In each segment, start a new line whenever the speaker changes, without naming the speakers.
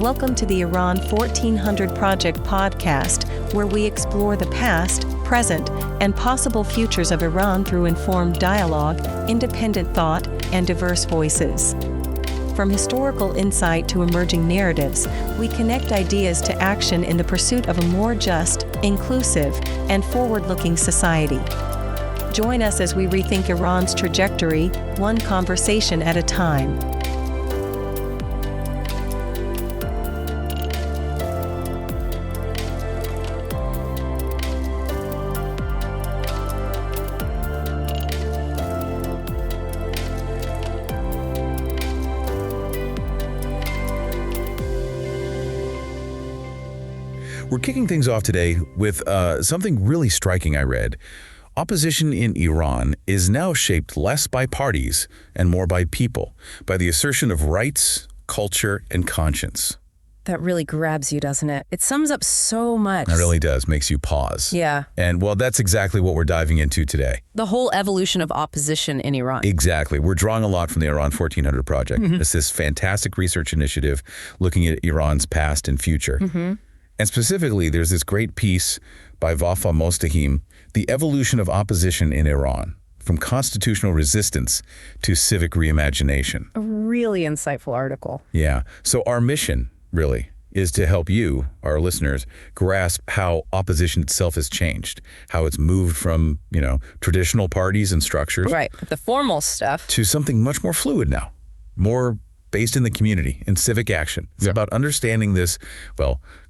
Welcome to the Iran 1400 Project podcast, where we explore the past, present, and possible futures of Iran through informed dialogue, independent thought, and diverse voices. From historical insight to emerging narratives, we connect ideas to action in the pursuit of a more just, inclusive, and forward-looking society. Join us as we rethink Iran's trajectory, one conversation at a time.
We're kicking things off today with something really striking I read. Opposition in Iran is now shaped less by parties and more by people, by the assertion of rights, culture, and conscience.
That really grabs you, doesn't it? It sums up so much.
It really does. Makes you pause.
Yeah.
And, well, that's exactly what we're diving into today.
The whole evolution of opposition in Iran.
Exactly. We're drawing a lot from the Iran 1400 Project. It's this fantastic research initiative looking at Iran's past and future. And specifically, there's this great piece by Vafa Mostahim, The Evolution of Opposition in Iran, from Constitutional Resistance to Civic Reimagination.
A really insightful article.
Yeah. So our mission, really, is to help you, our listeners, grasp how opposition itself has changed, how it's moved from, traditional parties and structures.
Right. The formal stuff.
To something much more fluid now, more based in the community, in civic action. It's about understanding this,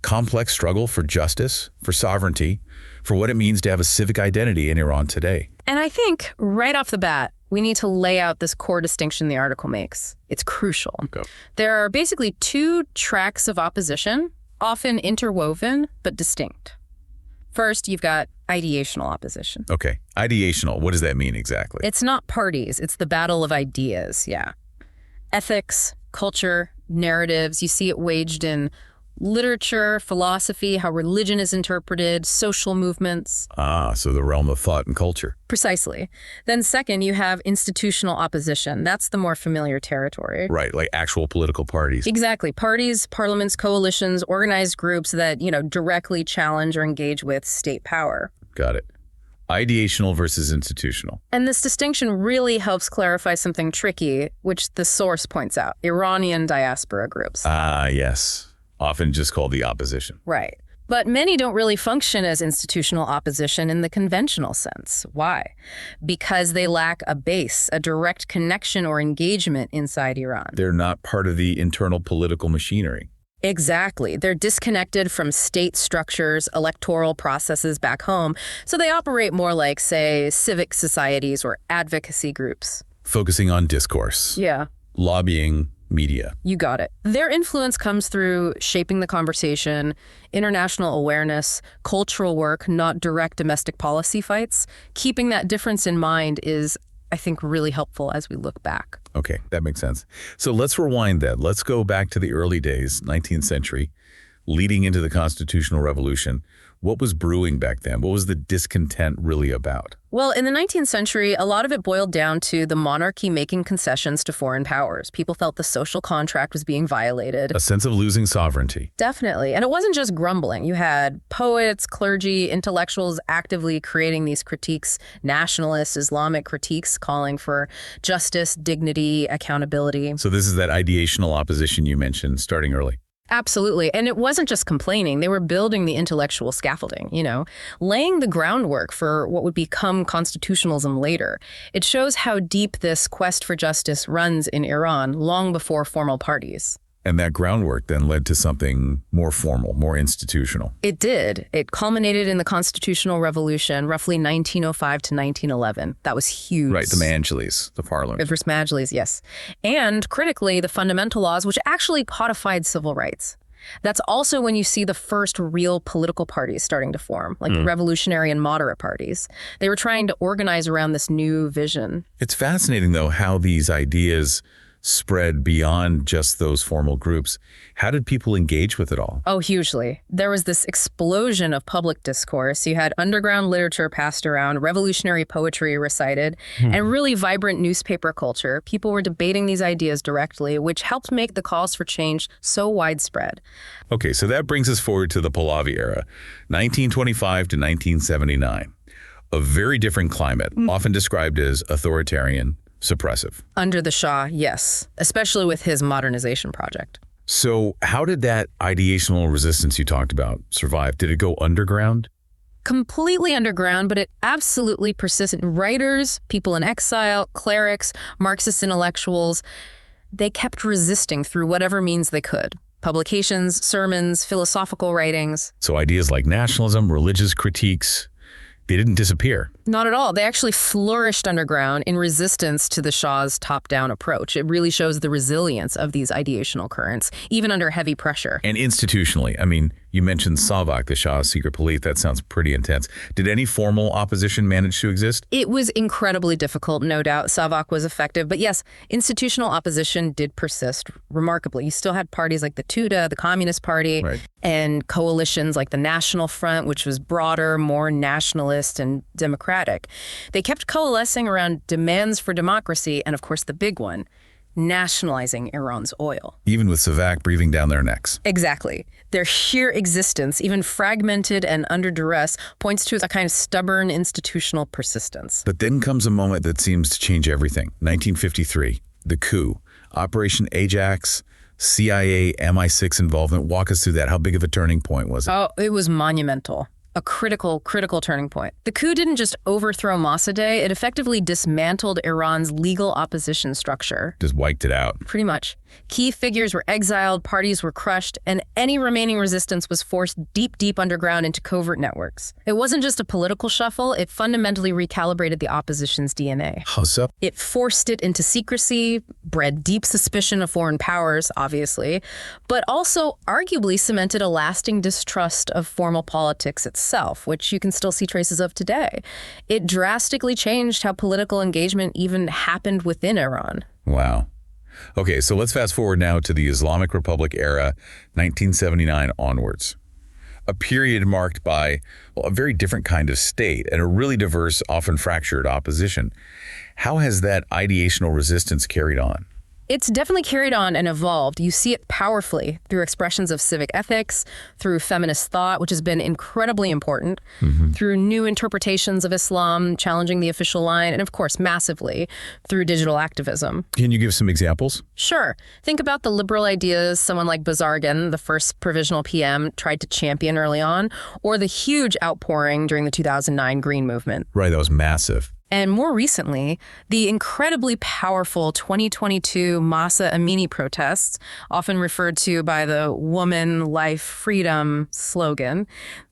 complex struggle for justice, for sovereignty, for what it means to have a civic identity in Iran today.
And I think right off the bat, we need to lay out this core distinction the article makes. It's crucial.
Okay.
There are basically two tracks of opposition, often interwoven but distinct. First, you've got ideational opposition.
Okay. Ideational. What does that mean exactly?
It's not parties. It's the battle of ideas. Yeah. Ethics, culture, narratives. You see it waged in literature, philosophy, how religion is interpreted, social movements.
So the realm of thought and culture.
Precisely. Then second, you have institutional opposition. That's the more familiar territory.
Right, like actual political parties.
Exactly. Parties, parliaments, coalitions, organized groups that, directly challenge or engage with state power.
Got it. Ideational versus institutional.
And this distinction really helps clarify something tricky, which the source points out: Iranian diaspora groups.
Yes. Often just called the opposition.
Right. But many don't really function as institutional opposition in the conventional sense. Why? Because they lack a base, a direct connection or engagement inside Iran.
They're not part of the internal political machinery.
Exactly. They're disconnected from state structures, electoral processes back home, so they operate more like, say, civic societies or advocacy groups.
Focusing on discourse.
Yeah.
Lobbying, media.
You got it. Their influence comes through shaping the conversation, international awareness, cultural work, not direct domestic policy fights. Keeping that difference in mind is, I think, really helpful as we look back.
Okay, that makes sense. So let's rewind that. Let's go back to the early days, 19th century, leading into the Constitutional Revolution. What was brewing back then? What was the discontent really about?
Well, in the 19th century, a lot of it boiled down to the monarchy making concessions to foreign powers. People felt the social contract was being violated.
A sense of losing sovereignty.
Definitely. And it wasn't just grumbling. You had poets, clergy, intellectuals actively creating these critiques, nationalist, Islamic critiques calling for justice, dignity, accountability.
So this is that ideational opposition you mentioned starting early.
Absolutely. And it wasn't just complaining. They were building the intellectual scaffolding, laying the groundwork for what would become constitutionalism later. It shows how deep this quest for justice runs in Iran long before formal parties.
And that groundwork then led to something more formal, more institutional.
It did. It culminated in the Constitutional Revolution, roughly 1905 to 1911. That was huge.
Right, the Majlis, the parliament.
First Majlis, yes. And critically, the fundamental laws, which actually codified civil rights. That's also when you see the first real political parties starting to form, like the revolutionary and moderate parties. They were trying to organize around this new vision.
It's fascinating, though, how these ideas spread beyond just those formal groups. How did people engage with it all?
Oh, hugely. There was this explosion of public discourse. You had underground literature passed around, revolutionary poetry recited, and really vibrant newspaper culture. People were debating these ideas directly, which helped make the calls for change so widespread.
Okay, so that brings us forward to the Pahlavi era, 1925 to 1979. A very different climate, often described as authoritarian, suppressive.
Under the Shah, yes, especially with his modernization project.
So how did that ideational resistance you talked about survive? Did it go underground?
Completely underground, but it absolutely persisted. Writers, people in exile, clerics, Marxist intellectuals, they kept resisting through whatever means they could. Publications, sermons, philosophical writings.
So ideas like nationalism, religious critiques, they didn't disappear.
Not at all. They actually flourished underground in resistance to the Shah's top-down approach. It really shows the resilience of these ideational currents, even under heavy pressure.
And institutionally, I mean, you mentioned Civic, the Shah's secret police. That sounds pretty intense. Did any formal opposition manage to exist?
It was incredibly difficult, no doubt. Civic was effective. But yes, institutional opposition did persist remarkably. You still had parties like the Tuda, the Communist Party,
Right.
and coalitions like the National Front, which was broader, more nationalist and democratic. They kept coalescing around demands for democracy and, of course, the big one, nationalizing Iran's oil.
Even with Civic breathing down their necks.
Exactly. Their sheer existence, even fragmented and under duress, points to a kind of stubborn institutional persistence.
But then comes a moment that seems to change everything. 1953, the coup, Operation Ajax, CIA, MI6 involvement. Walk us through that. How big of a turning point was it?
Oh, it was monumental. A critical turning point. The coup didn't just overthrow Mossadegh, it effectively dismantled Iran's legal opposition structure.
Just wiped it out.
Pretty much. Key figures were exiled, parties were crushed, and any remaining resistance was forced deep underground into covert networks. It wasn't just a political shuffle, it fundamentally recalibrated the opposition's DNA.
How so?
It forced it into secrecy, bred deep suspicion of foreign powers, obviously, but also arguably cemented a lasting distrust of formal politics itself, which you can still see traces of today. It drastically changed how political engagement even happened within Iran.
Wow. Okay, so let's fast forward now to the Islamic Republic era, 1979 onwards. A period marked by, well, a very different kind of state and a really diverse, often fractured opposition. How has that ideational resistance carried on?
It's definitely carried on and evolved. You see it powerfully through expressions of civic ethics, through feminist thought, which has been incredibly important, through new interpretations of Islam, challenging the official line, and of course, massively, through digital activism.
Can you give some examples?
Sure. Think about the liberal ideas someone like Bazargan, the first provisional PM, tried to champion early on, or the huge outpouring during the 2009 Green Movement.
Right, that was massive.
And more recently, the incredibly powerful 2022 Mahsa Amini protests, often referred to by the Woman, Life, Freedom slogan.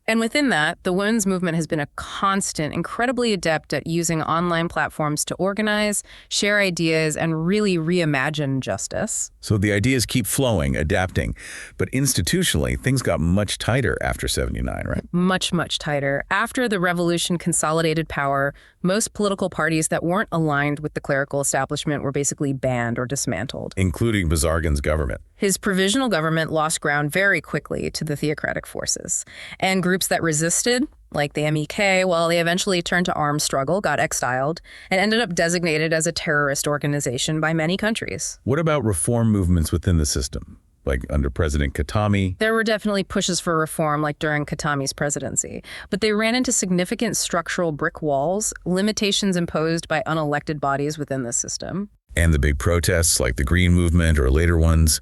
And within that, the women's movement has been a constant, incredibly adept at using online platforms to organize, share ideas, and really reimagine justice.
So the ideas keep flowing, adapting. But institutionally, things got much tighter after 79, right?
Much tighter. After the revolution consolidated power, most political parties that weren't aligned with the clerical establishment were basically banned or dismantled.
Including Bazargan's government.
His provisional government lost ground very quickly to the theocratic forces. And groups that resisted, like the MEK, well, they eventually turned to armed struggle, got exiled, and ended up designated as a terrorist organization by many countries.
What about reform movements within the system? Like under President Khatami?
There were definitely pushes for reform, like during Khatami's presidency, but they ran into significant structural brick walls, limitations imposed by unelected bodies within the system.
And the big protests, like the Green Movement or later ones,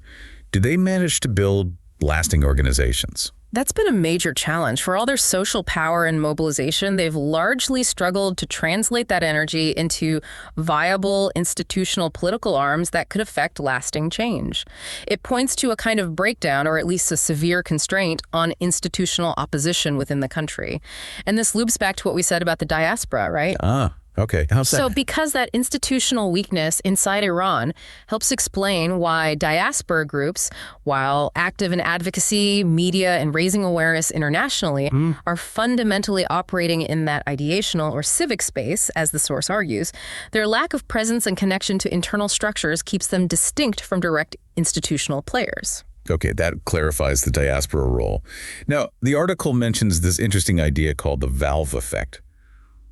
did they manage to build lasting organizations?
That's been a major challenge. For all their social power and mobilization, they've largely struggled to translate that energy into viable institutional political arms that could affect lasting change. It points to a kind of breakdown, or at least a severe constraint, on institutional opposition within the country. And this loops back to what we said about the diaspora, right?
Okay, how's that?
So because that institutional weakness inside Iran helps explain why diaspora groups, while active in advocacy, media, and raising awareness internationally, are fundamentally operating in that ideational or civic space, as the source argues, their lack of presence and connection to internal structures keeps them distinct from direct institutional players.
Okay, that clarifies the diaspora role. Now, the article mentions this interesting idea called the valve effect.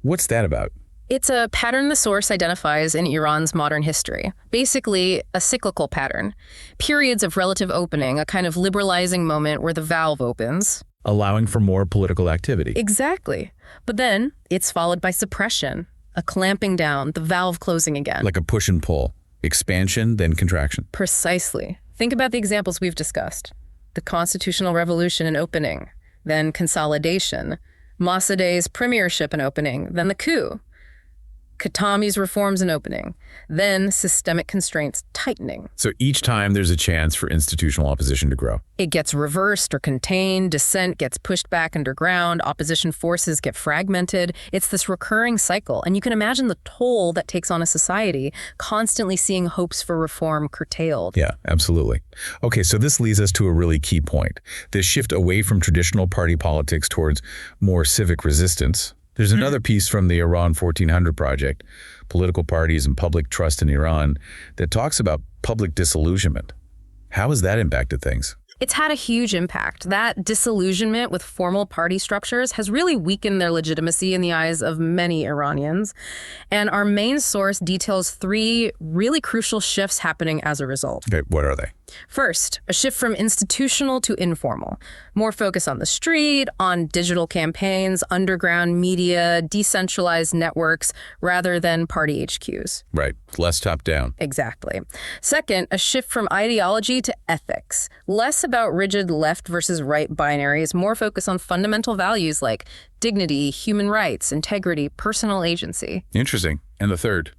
What's that about?
It's a pattern the source identifies in Iran's modern history. Basically, a cyclical pattern. Periods of relative opening, a kind of liberalizing moment where the valve opens.
Allowing for more political activity.
Exactly. But then it's followed by suppression, a clamping down, the valve closing again.
Like a push and pull. Expansion, then contraction.
Precisely. Think about the examples we've discussed. The constitutional revolution and opening, then consolidation. Mossadegh's premiership and opening, then the coup. Khatami's reforms and opening, then systemic constraints tightening.
So each time there's a chance for institutional opposition to grow.
It gets reversed or contained, dissent gets pushed back underground, opposition forces get fragmented. It's this recurring cycle, and you can imagine the toll that takes on a society constantly seeing hopes for reform curtailed.
Yeah, absolutely. Okay, so this leads us to a really key point. This shift away from traditional party politics towards more civic resistance. There's another piece from the Iran 1400 project, Political Parties and Public Trust in Iran, that talks about public disillusionment. How has that impacted things?
It's had a huge impact. That disillusionment with formal party structures has really weakened their legitimacy in the eyes of many Iranians. And our main source details 3 really crucial shifts happening as a result.
Okay, what are they?
First, a shift from institutional to informal. More focus on the street, on digital campaigns, underground media, decentralized networks, rather than party HQs.
Right, less top-down.
Exactly. Second, a shift from ideology to ethics. Less about rigid left versus right binaries, more focus on fundamental values like dignity, human rights, integrity, personal agency.
Interesting. And the third?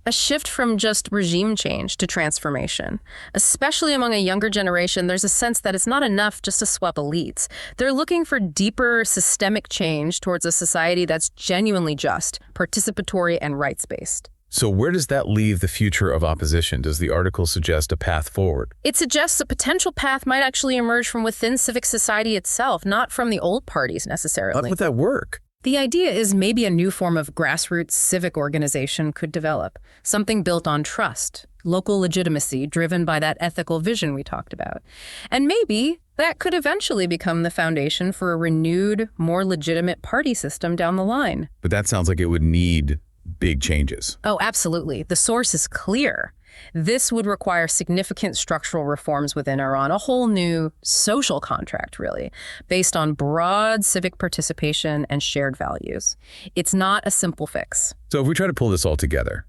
A shift from just regime change to transformation. Especially among a younger generation, there's a sense that it's not enough just to swap elites. They're looking for deeper systemic change towards a society that's genuinely just, participatory, and rights-based.
So where does that leave the future of opposition? Does the article suggest a path forward?
It suggests a potential path might actually emerge from within civic society itself, not from the old parties necessarily.
How would that work?
The idea is maybe a new form of grassroots civic organization could develop, something built on trust, local legitimacy driven by that ethical vision we talked about. And maybe that could eventually become the foundation for a renewed, more legitimate party system down the line.
But that sounds like it would need big changes.
Oh, absolutely. The source is clear. This would require significant structural reforms within Iran, a whole new social contract, really, based on broad civic participation and shared values. It's not a simple fix.
So if we try to pull this all together,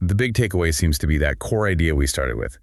the big takeaway seems to be that core idea we started with.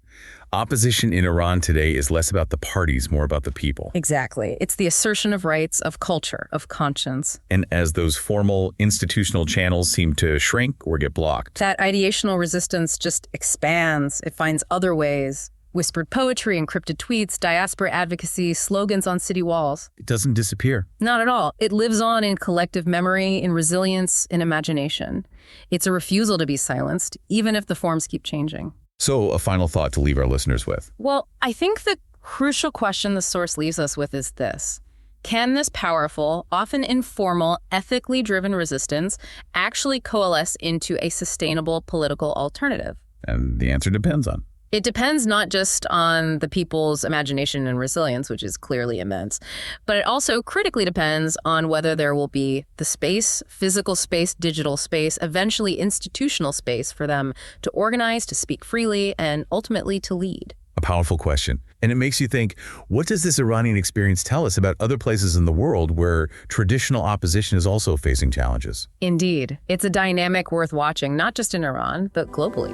Opposition in Iran today is less about the parties, more about the people.
Exactly. It's the assertion of rights, of culture, of conscience.
And as those formal institutional channels seem to shrink or get blocked,
that ideational resistance just expands. It finds other ways. Whispered poetry, encrypted tweets, diaspora advocacy, slogans on city walls.
it doesn't disappear.
Not at all. It lives on in collective memory, in resilience, in imagination. It's a refusal to be silenced, even if the forms keep changing.
So a final thought to leave our listeners with.
Well, I think the crucial question the source leaves us with is this. Can this powerful, often informal, ethically driven resistance actually coalesce into a sustainable political alternative?
And the answer depends on.
It depends not just on the people's imagination and resilience, which is clearly immense, but it also critically depends on whether there will be the space, physical space, digital space, eventually institutional space for them to organize, to speak freely, and ultimately to lead.
A powerful question. And it makes you think, what does this Iranian experience tell us about other places in the world where traditional opposition is also facing challenges?
Indeed. It's a dynamic worth watching, not just in Iran, but globally.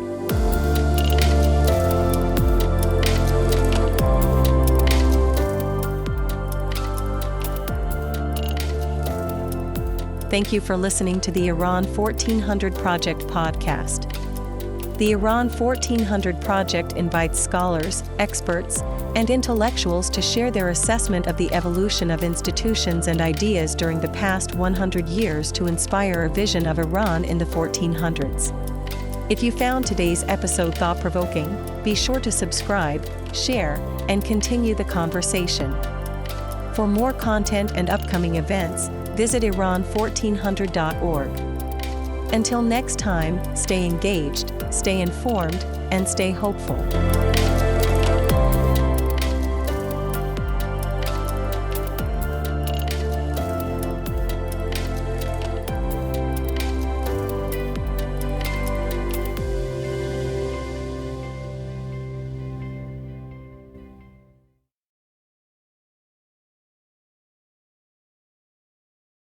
Thank you for listening to the Iran 1400 Project podcast. The Iran 1400 project invites scholars, experts, and intellectuals to share their assessment of the evolution of institutions and ideas during the past 100 years to inspire a vision of Iran in the 1400s. If you found today's episode thought-provoking, be sure to subscribe, share, and continue the conversation. For more content and upcoming events, visit Iran1400.org. Until next time, stay engaged, stay informed, and stay hopeful.